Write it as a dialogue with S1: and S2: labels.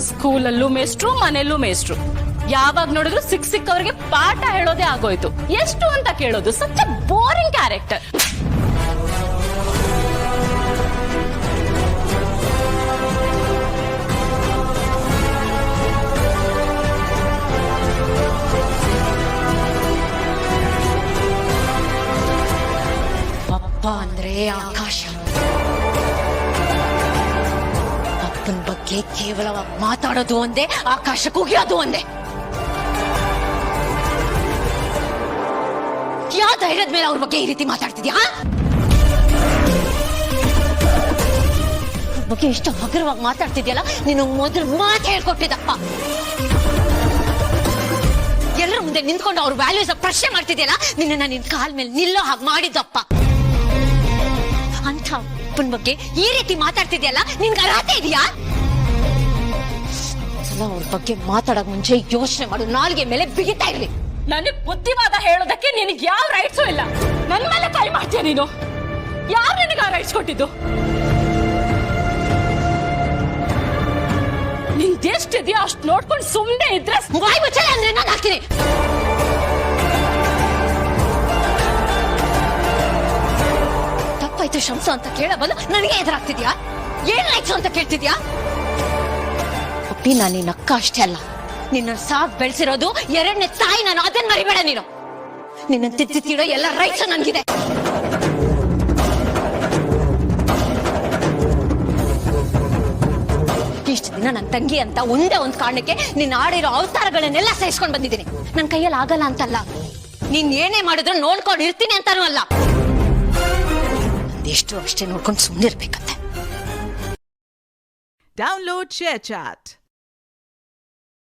S1: ಸ್ಕೂಲಲ್ಲೂ ಮೇಷ್ಟ್ರು, ಮನೆಯಲ್ಲೂ ಮೇಷ್ಟ್ರು. ಯಾವಾಗ ನೋಡಿದ್ರು ಸಿಕ್ಕವರಿಗೆ ಪಾಠ ಹೇಳೋದೇ ಆಗೋಯ್ತು. ಎಷ್ಟು ಅಂತ ಕೇಳೋದು. Such boring character. ಅಪ್ಪ ಅಂದ್ರೆ ಆಕಾಶ. ಅಪ್ಪನ ಬಗ್ಗೆ ಕೇವಲವಾಗಿ ಮಾತಾಡೋದು ಒಂದೇ, ಆಕಾಶ ಕುಗಿಯೋದು ಒಂದೇ. ಯಾವ ಧೈರ್ಯದ ಮೇಲೆ ಅವ್ರ ಬಗ್ಗೆ ಈ ರೀತಿ ಮಾತಾಡ್ತಿದ್ಯಾ? ಬಗ್ಗೆ ಎಷ್ಟು ಹಗುರವಾಗಿ ಮಾತಾಡ್ತಿದ್ಯಲ್ಲ. ನೀನು ಮೊದಲು ಮಾತು ಹೇಳ್ಕೊಟ್ಟಿದ್ದಪ್ಪ. ಎಲ್ಲರ ಮುಂದೆ ನಿಂತ್ಕೊಂಡು ಅವ್ರ ವ್ಯಾಲ್ಯೂಸ್ ಪ್ರಶ್ನೆ ಮಾಡ್ತಿದ್ಯಲ್ಲ. ನಿನ್ನ ನಿನ್ ಕಾಲ್ ಮೇಲೆ ನಿಲ್ಲೋ ಹಾಗೆ ಮಾಡಿದ್ದಪ್ಪ. ಅಂತ ಅಪ್ಪನ ಬಗ್ಗೆ ಈ ರೀತಿ ಮಾತಾಡ್ತಿದ್ಯಲ್ಲ, ನಿನ್ಗೆ ಅರ್ಹತೆ ಇದೆಯಾ? ಅವ್ರ ಬಗ್ಗೆ ಮಾತಾಡಕ್ ಮುಂಚೆ ಯೋಚನೆ ಮಾಡು. ನಾಲ್ಗೆ ಮೇಲೆ ಬಿಗಿತಾ ಇರ್ಲಿ. ನನಗೆ ಬುದ್ಧಿವಾದ ಹೇಳೋದಕ್ಕೆ ನಿನಗೆ ಯಾವ ರೈಟ್ಸು ಇಲ್ಲ. ನನ್ನ ಮೇಲೆ ಕೈ ಮಾಡ್ತೀಯ ನೀನು? ಯಾರು ನಿನಗೆ ಆ ರೈಟ್ಸ್ ಕೊಟ್ಟಿದ್ದು? ನಿಂದೆಷ್ಟಿದೆಯೋ ಅಷ್ಟು ನೋಡ್ಕೊಂಡು ಸುಮ್ಮನೆ ಇದ್ರೆ ಬಾಯಿ ಮುಚ್ಚಲ್ಲ ಅಂದ್ರೆ ನಾನು ಹಾಕ್ತೀನಿ. ತಪ್ಪಾಯ್ತು ಶಂಸ ಅಂತ ಕೇಳಬಲ್ಲ ನನಗೆ ಎದುರಾಗ್ತಿದ್ಯಾ? ಏನ್ ರೈಟ್ಸು ಅಂತ ಕೇಳ್ತಿದ್ಯಾ? ಅಪ್ಪಿ, ನಾನು ನಿನ್ನ ಅಕ್ಕ ಅಷ್ಟೇ ಅಲ್ಲ, ನಿನ್ನ ಸಾಕ್ ಬೆಳೆಸಿರೋದು ಎರಡನೇ ತಾಯಿ. ನಾನು ಅದನ್ನ ಮರಿಬೇಡ ನೀನು. ನಿನ್ನ ತಿದ್ದಿರೋ ಎಲ್ಲ ರೈಟ್ಸ್ ನನ್ಗಿದೆ. ಇಷ್ಟು ದಿನ ನನ್ನ ತಂಗಿ ಅಂತ ಒಂದೇ ಒಂದು ಕಾರಣಕ್ಕೆ ನಿನ್ನ ಆಡಿರೋ ಅವತಾರಗಳನ್ನೆಲ್ಲ ಸಹಿಸ್ಕೊಂಡು ಬಂದಿದ್ದೀನಿ. ನನ್ನ ಕೈಯಲ್ಲಿ ಆಗಲ್ಲ ಅಂತಲ್ಲ, ನೀನ್ ಏನೇ ಮಾಡಿದ್ರು ನೋಡ್ಕೊಂಡು ಇರ್ತೀನಿ ಅಂತಾನೂ ಅಲ್ಲ. ಎಷ್ಟು ಅಷ್ಟೇ ನೋಡ್ಕೊಂಡು ಸುಮ್ಮನಿರ್ಬೇಕಂತೆ.
S2: Download ShareChat.